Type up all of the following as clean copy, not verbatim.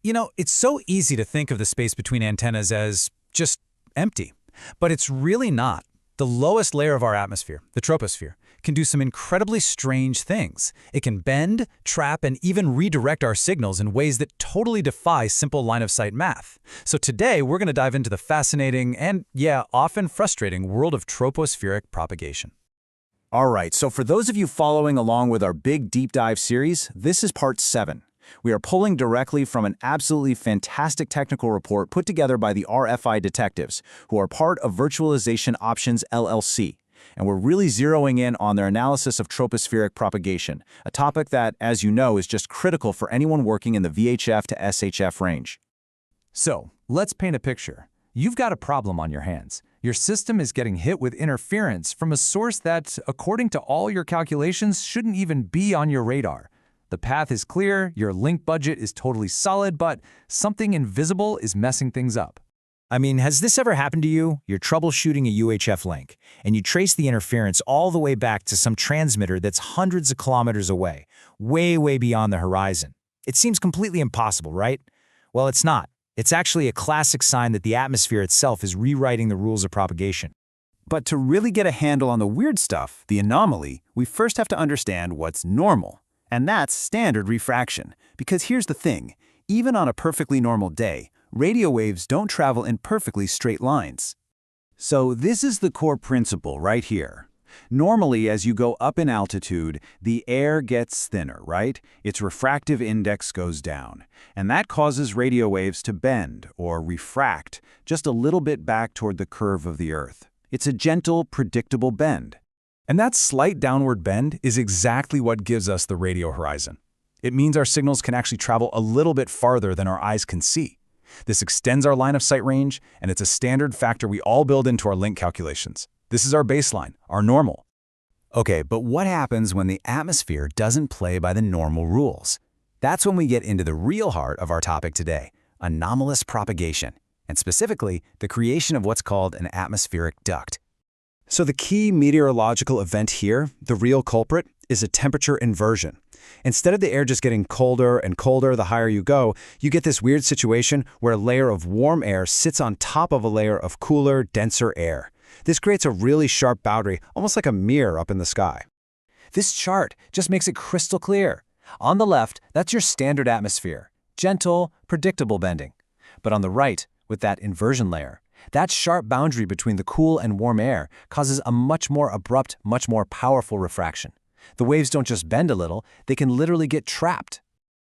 It's so easy to think of the space between antennas as just empty, but it's really not. The lowest layer of our atmosphere, the troposphere, can do some incredibly strange things. It can bend, trap, and even redirect our signals in ways that totally defy simple line-of-sight math. So today, we're going to dive into the fascinating and, yeah, often frustrating world of tropospheric propagation. All right, so for those of you following along with our big deep dive series, this is part 7. We are pulling directly from an absolutely fantastic technical report put together by the RFI detectives, who are part of Virtualization Options LLC. And we're really zeroing in on their analysis of tropospheric propagation, a topic that, as you know, is just critical for anyone working in the VHF to SHF range. So, let's paint a picture. You've got a problem on your hands. Your system is getting hit with interference from a source that, according to all your calculations, shouldn't even be on your radar. The path is clear, your link budget is totally solid, but something invisible is messing things up. I mean, has this ever happened to you? You're troubleshooting a UHF link, and you trace the interference all the way back to some transmitter that's hundreds of kilometers away, way beyond the horizon. It seems completely impossible, right? Well, it's not. It's actually a classic sign that the atmosphere itself is rewriting the rules of propagation. But to really get a handle on the weird stuff, the anomaly, we first have to understand what's normal. And that's standard refraction. Because here's the thing, even on a perfectly normal day, radio waves don't travel in perfectly straight lines. So this is the core principle right here. Normally, as you go up in altitude, the air gets thinner, right? Its refractive index goes down. And that causes radio waves to bend, or refract, just a little bit back toward the curve of the Earth. It's a gentle, predictable bend. And that slight downward bend is exactly what gives us the radio horizon. It means our signals can actually travel a little bit farther than our eyes can see. This extends our line of sight range, and it's a standard factor we all build into our link calculations. This is our baseline, our normal. Okay, but what happens when the atmosphere doesn't play by the normal rules? That's when we get into the real heart of our topic today, anomalous propagation, and specifically the creation of what's called an atmospheric duct. So the key meteorological event here, the real culprit, is a temperature inversion. Instead of the air just getting colder and colder the higher you go, you get this weird situation where a layer of warm air sits on top of a layer of cooler, denser air. This creates a really sharp boundary, almost like a mirror up in the sky. This chart just makes it crystal clear. On the left, that's your standard atmosphere, gentle, predictable bending. But on the right, with that inversion layer, that sharp boundary between the cool and warm air causes a much more abrupt, much more powerful refraction. The waves don't just bend a little, they can literally get trapped.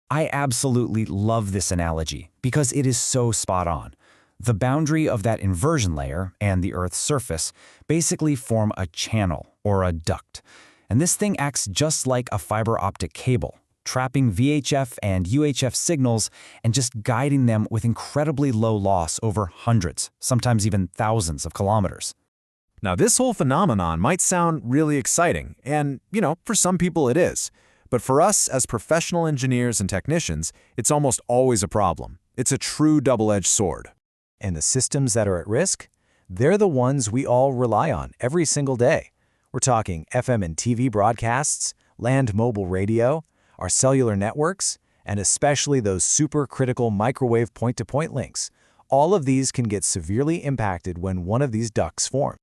I absolutely love this analogy because it is so spot on. The boundary of that inversion layer and the Earth's surface basically form a channel or a duct. And this thing acts just like a fiber optic cable, trapping VHF and UHF signals and just guiding them with incredibly low loss over hundreds, sometimes even thousands of kilometers. Now, this whole phenomenon might sound really exciting, and, for some people it is. But for us as professional engineers and technicians, it's almost always a problem. It's a true double-edged sword. And the systems that are at risk? They're the ones we all rely on every single day. We're talking FM and TV broadcasts, land mobile radio, our cellular networks, and especially those supercritical microwave point-to-point links. All of these can get severely impacted when one of these ducts forms.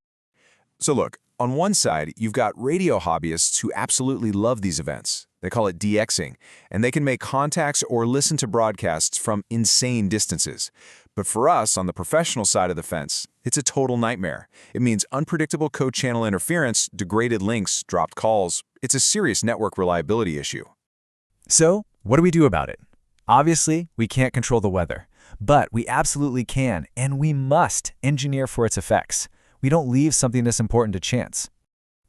So look, on one side, you've got radio hobbyists who absolutely love these events. They call it DXing, and they can make contacts or listen to broadcasts from insane distances. But for us, on the professional side of the fence, it's a total nightmare. It means unpredictable co-channel interference, degraded links, dropped calls. It's a serious network reliability issue. So, what do we do about it? Obviously, we can't control the weather, but we absolutely can, and we must engineer for its effects. We don't leave something this important to chance.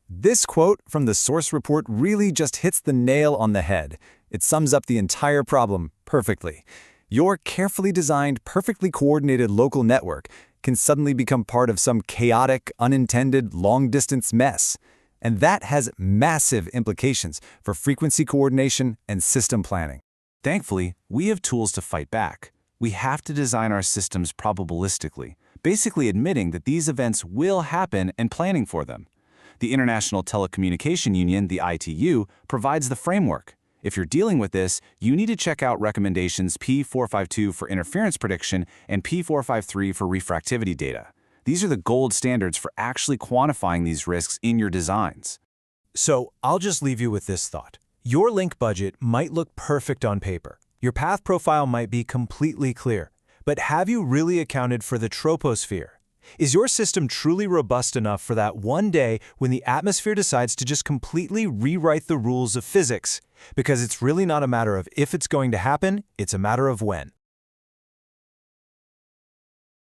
This quote from the source report really just hits the nail on the head. It sums up the entire problem perfectly. Your carefully designed, perfectly coordinated local network can suddenly become part of some chaotic, unintended, long-distance mess. And that has massive implications for frequency coordination and system planning. Thankfully, we have tools to fight back. We have to design our systems probabilistically, basically admitting that these events will happen and planning for them. The International Telecommunication Union, the ITU, provides the framework. If you're dealing with this, you need to check out recommendations P452 for interference prediction and P453 for refractivity data. These are the gold standards for actually quantifying these risks in your designs. So I'll just leave you with this thought. Your link budget might look perfect on paper. Your path profile might be completely clear. But have you really accounted for the troposphere? Is your system truly robust enough for that one day when the atmosphere decides to just completely rewrite the rules of physics? Because it's really not a matter of if it's going to happen, it's a matter of when.